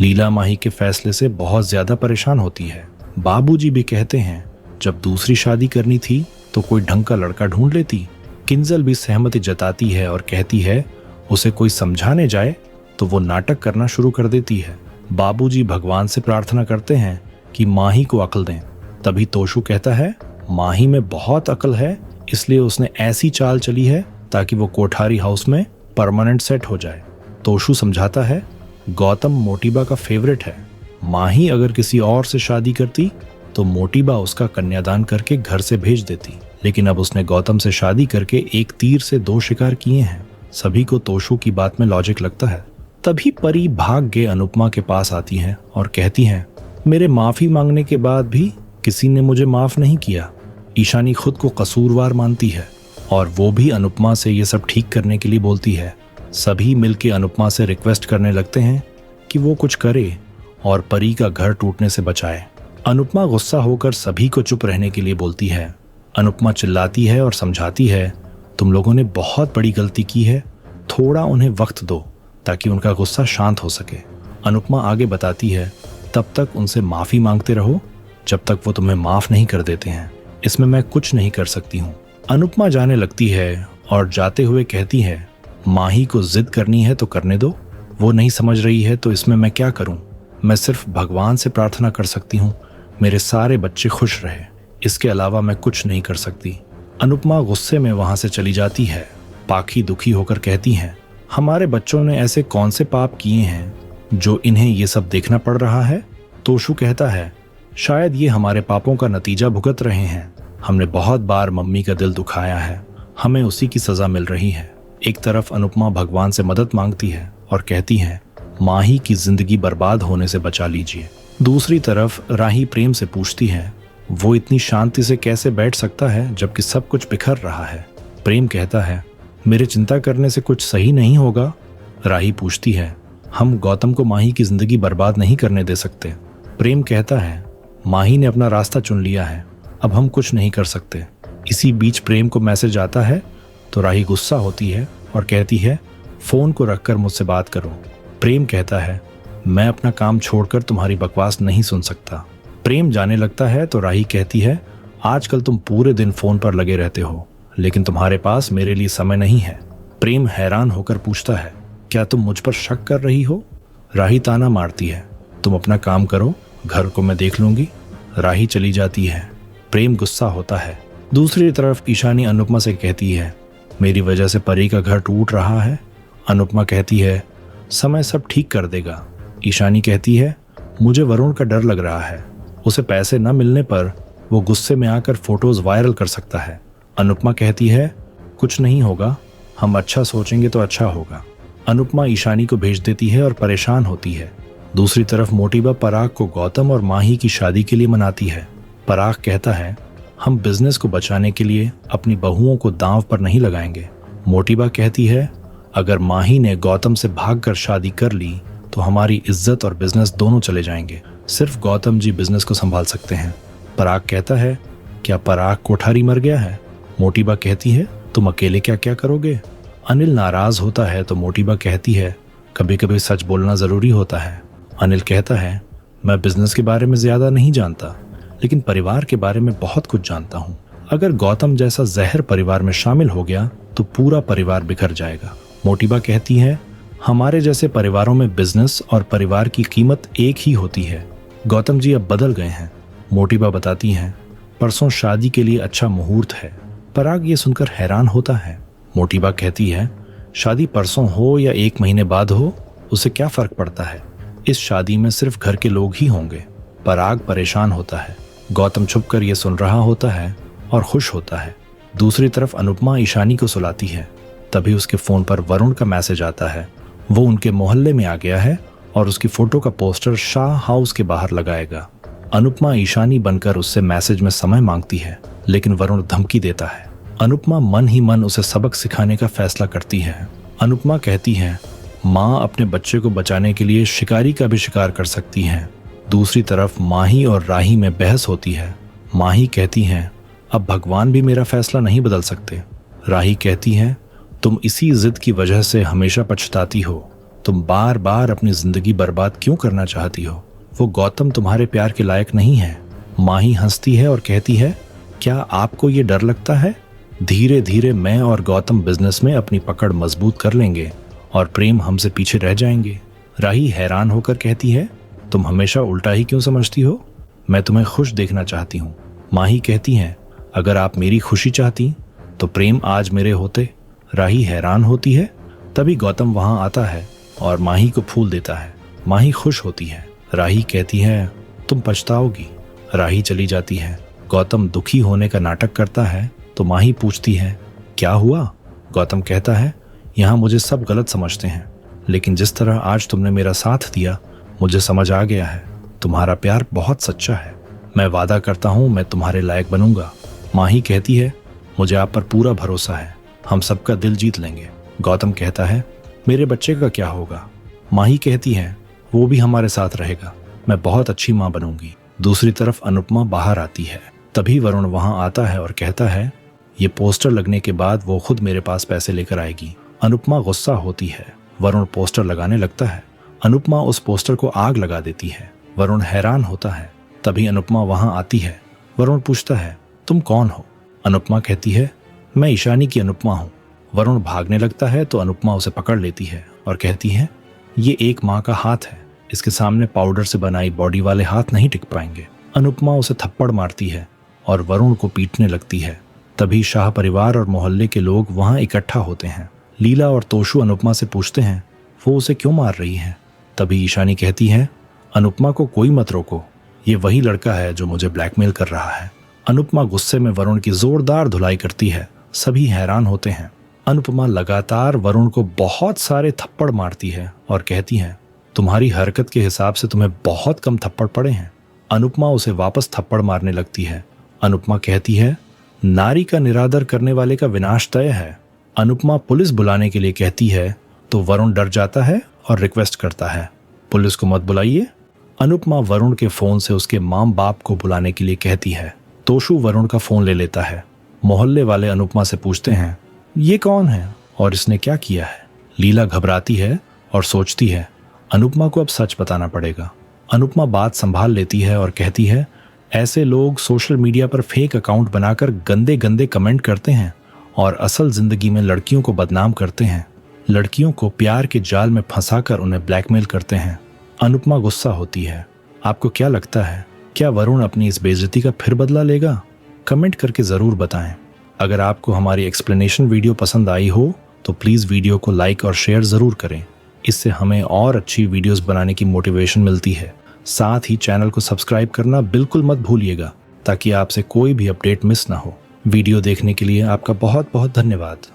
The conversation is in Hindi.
लीला माही के फैसले से बहुत ज्यादा परेशान होती है। बाबूजी भी कहते हैं जब दूसरी शादी करनी थी तो कोई ढंग का लड़का ढूंढ लेती। किंजल भी सहमति जताती है और कहती है उसे कोई समझाने जाए तो वो नाटक करना शुरू कर देती है। बाबूजी भगवान से प्रार्थना करते हैं कि माही को अक्ल दें। तभी तोशु कहता है माही में बहुत अक्ल है, इसलिए उसने ऐसी चाल चली है ताकि वो कोठारी हाउस में परमानेंट सेट हो जाए। तोशु समझाता है गौतम मोटीबा का फेवरेट है। माही अगर किसी और से शादी करती तो मोटीबा उसका कन्यादान करके घर से भेज देती, लेकिन अब उसने गौतम से शादी करके एक तीर से दो शिकार किए हैं। सभी को तोशु की बात में लॉजिक लगता है। तभी परी भाग के अनुपमा के पास आती हैं और कहती हैं मेरे माफी मांगने के बाद भी किसी ने मुझे माफ नहीं किया। ईशानी खुद को कसूरवार मानती है और वो भी अनुपमा से ये सब ठीक करने के लिए बोलती है। सभी मिलके अनुपमा से रिक्वेस्ट करने लगते हैं कि वो कुछ करे और परी का घर टूटने से बचाए। अनुपमा गुस्सा होकर सभी को चुप रहने के लिए बोलती है। अनुपमा चिल्लाती है और समझाती है तुम लोगों ने बहुत बड़ी गलती की है, थोड़ा उन्हें वक्त दो ताकि उनका गुस्सा शांत हो सके। अनुपमा आगे बताती है तब तक उनसे माफी मांगते रहो जब तक वो तुम्हें माफ नहीं कर देते हैं। इसमें मैं कुछ नहीं कर सकती हूँ। अनुपमा जाने लगती है और जाते हुए कहती है माही को जिद करनी है तो करने दो, वो नहीं समझ रही है तो इसमें मैं क्या करूं। मैं सिर्फ भगवान से प्रार्थना कर सकती हूँ मेरे सारे बच्चे खुश रहे, इसके अलावा मैं कुछ नहीं कर सकती। अनुपमा गुस्से में वहां से चली जाती है। पाखी दुखी होकर कहती हैं हमारे बच्चों ने ऐसे कौन से पाप किए हैं जो इन्हें ये सब देखना पड़ रहा है। तोशु कहता है शायद ये हमारे पापों का नतीजा भुगत रहे हैं। हमने बहुत बार मम्मी का दिल दुखाया है, हमें उसी की सजा मिल रही है। एक तरफ अनुपमा भगवान से मदद मांगती है और कहती है माही की जिंदगी बर्बाद होने से बचा लीजिए। दूसरी तरफ राही प्रेम से पूछती है वो इतनी शांति से कैसे बैठ सकता है जबकि सब कुछ बिखर रहा है। प्रेम कहता है मेरे चिंता करने से कुछ सही नहीं होगा। राही पूछती है हम गौतम को माही की जिंदगी बर्बाद नहीं करने दे सकते। प्रेम कहता है माही ने अपना रास्ता चुन लिया है, अब हम कुछ नहीं कर सकते। इसी बीच प्रेम को मैसेज आता है तो राही गुस्सा होती है और कहती है फोन को रखकर मुझसे बात करो। प्रेम कहता है मैं अपना काम छोड़कर तुम्हारी बकवास नहीं सुन सकता। प्रेम जाने लगता है तो राही कहती है आजकल तुम पूरे दिन फोन पर लगे रहते हो, लेकिन तुम्हारे पास मेरे लिए समय नहीं है। प्रेम हैरान होकर पूछता है क्या तुम मुझ पर शक कर रही हो। राही ताना मारती है तुम अपना काम करो, घर को मैं देख लूंगी। राही चली जाती है। प्रेम गुस्सा होता है। दूसरी तरफ ईशानी अनुपमा से कहती है मेरी वजह से परी का घर टूट रहा है। अनुपमा कहती है समय सब ठीक कर देगा। ईशानी कहती है मुझे वरुण का डर लग रहा है, उसे पैसे न मिलने पर वो गुस्से में आकर फोटोज वायरल कर सकता है। अनुपमा कहती है कुछ नहीं होगा, हम अच्छा सोचेंगे तो अच्छा होगा। अनुपमा ईशानी को भेज देती है और परेशान होती है। दूसरी तरफ मोटीबा पराग को गौतम और माही की शादी के लिए मनाती है। पराग कहता है हम बिजनेस को बचाने के लिए अपनी बहुओं को दांव पर नहीं लगाएंगे। मोटीबा कहती है अगर माही ने गौतम से भागकर शादी कर ली तो हमारी इज्जत और बिजनेस दोनों चले जाएंगे, सिर्फ गौतम जी बिजनेस को संभाल सकते हैं। पराग कहता है क्या पराग कोठारी मर गया है। मोटीबा कहती है तुम अकेले क्या क्या करोगे। अनिल नाराज होता है तो मोटीबा कहती है कभी कभी सच बोलना जरूरी होता है। अनिल कहता है मैं बिजनेस के बारे में ज्यादा नहीं जानता, लेकिन परिवार के बारे में बहुत कुछ जानता हूँ। अगर गौतम जैसा जहर परिवार में शामिल हो गया तो पूरा परिवार बिखर जाएगा। मोटीबा कहती है हमारे जैसे परिवारों में बिजनेस और परिवार की कीमत एक ही होती है। गौतम जी अब बदल गए हैं। मोटीबा बताती हैं परसों शादी के लिए अच्छा मुहूर्त है। पराग ये सुनकर हैरान होता है। मोटीबा कहती है शादी परसों हो या एक महीने बाद हो, उसे क्या फर्क पड़ता है, इस शादी में सिर्फ घर के लोग ही होंगे। पराग परेशान होता है। गौतम छुपकर ये सुन रहा होता है और खुश होता है। दूसरी तरफ अनुपमा ईशानी को सुलाती है। तभी उसके फोन पर वरुण का मैसेज आता है। वो उनके मोहल्ले में आ गया है और उसकी फोटो का पोस्टर शाह हाउस के बाहर लगाएगा। अनुपमा ईशानी बनकर उससे मैसेज में समय मांगती है, लेकिन वरुण धमकी देता है। अनुपमा मन ही मन उसे सबक सिखाने का फैसला करती है। अनुपमा कहती है माँ अपने बच्चे को बचाने के लिए शिकारी का भी शिकार कर सकती है। दूसरी तरफ माही और राही में बहस होती है। माही कहती है अब भगवान भी मेरा फैसला नहीं बदल सकते। राही कहती है तुम इसी जिद की वजह से हमेशा पछताती हो, तुम बार बार अपनी जिंदगी बर्बाद क्यों करना चाहती हो? वो गौतम तुम्हारे प्यार के लायक नहीं है। माही हंसती है और कहती है, क्या आपको ये डर लगता है? धीरे धीरे मैं और गौतम बिजनेस में अपनी पकड़ मजबूत कर लेंगे और प्रेम हमसे पीछे रह जाएंगे। राही हैरान होकर कहती है, तुम हमेशा उल्टा ही क्यों समझती हो? मैं तुम्हें खुश देखना चाहती हूँ। माही कहती है, अगर आप मेरी खुशी चाहती तो प्रेम आज मेरे होते। राही हैरान होती है। तभी गौतम वहां आता है और माही को फूल देता है। माही खुश होती है। राही कहती है, तुम पछताओगी। राही चली जाती है। गौतम दुखी होने का नाटक करता है तो माही पूछती है, क्या हुआ? गौतम कहता है, यहाँ मुझे सब गलत समझते हैं, लेकिन जिस तरह आज तुमने मेरा साथ दिया मुझे समझ आ गया है, तुम्हारा प्यार बहुत सच्चा है। मैं वादा करता हूँ मैं तुम्हारे लायक बनूंगा। माही कहती है, मुझे आप पर पूरा भरोसा है, हम सबका दिल जीत लेंगे। गौतम कहता है, मेरे बच्चे का क्या होगा? माही कहती है, वो भी हमारे साथ रहेगा, मैं बहुत अच्छी माँ बनूंगी। दूसरी तरफ अनुपमा बाहर आती है। तभी वरुण वहां आता है और कहता है, ये पोस्टर लगने के बाद वो खुद मेरे पास पैसे लेकर आएगी। अनुपमा गुस्सा होती है। वरुण पोस्टर लगाने लगता है। अनुपमा उस पोस्टर को आग लगा देती है। वरुण हैरान होता है। तभी अनुपमा वहां आती है। वरुण पूछता है, तुम कौन हो? अनुपमा कहती है, मैं ईशानी की अनुपमा हूँ। वरुण भागने लगता है तो अनुपमा उसे पकड़ लेती है और कहती है, ये एक माँ का हाथ है, इसके सामने पाउडर से बनाई बॉडी वाले हाथ नहीं टिक पाएंगे। अनुपमा उसे थप्पड़ मारती है और वरुण को पीटने लगती है। तभी शाह परिवार और मोहल्ले के लोग वहां इकट्ठा होते हैं। लीला और तोशु अनुपमा से पूछते हैं, वो उसे क्यों मार रही है? तभी ईशानी कहती है, अनुपमा को कोई मत रोको, ये वही लड़का है जो मुझे ब्लैकमेल कर रहा है। अनुपमा गुस्से में वरुण की जोरदार धुलाई करती है। सभी हैरान होते हैं। अनुपमा लगातार वरुण को बहुत सारे थप्पड़ मारती है और कहती है, तुम्हारी हरकत के हिसाब से तुम्हें बहुत कम थप्पड़ पड़े हैं। अनुपमा उसे वापस थप्पड़ मारने लगती है। अनुपमा कहती है, नारी का निरादर करने वाले का विनाश तय है। अनुपमा पुलिस बुलाने के लिए कहती है तो वरुण डर जाता है और रिक्वेस्ट करता है, पुलिस को मत बुलाइए। अनुपमा वरुण के फोन से उसके माँ बाप को बुलाने के लिए कहती है। तोशु वरुण का फोन ले लेता है। मोहल्ले वाले अनुपमा से पूछते हैं, ये कौन है और इसने क्या किया है? लीला घबराती है और सोचती है, अनुपमा को अब सच बताना पड़ेगा। अनुपमा बात संभाल लेती है और कहती है, ऐसे लोग सोशल मीडिया पर फेक अकाउंट बनाकर गंदे गंदे कमेंट करते हैं और असल जिंदगी में लड़कियों को बदनाम करते हैं, लड़कियों को प्यार के जाल में फंसाकर उन्हें ब्लैकमेल करते हैं। अनुपमा गुस्सा होती है। आपको क्या लगता है, क्या वरुण अपनी इस बेइज्जती का फिर बदला लेगा? कमेंट करके जरूर बताएं। अगर आपको हमारी एक्सप्लेनेशन वीडियो पसंद आई हो तो प्लीज वीडियो को लाइक और शेयर जरूर करें। इससे हमें और अच्छी वीडियोस बनाने की मोटिवेशन मिलती है। साथ ही चैनल को सब्सक्राइब करना बिल्कुल मत भूलिएगा ताकि आपसे कोई भी अपडेट मिस ना हो। वीडियो देखने के लिए आपका बहुत बहुत धन्यवाद।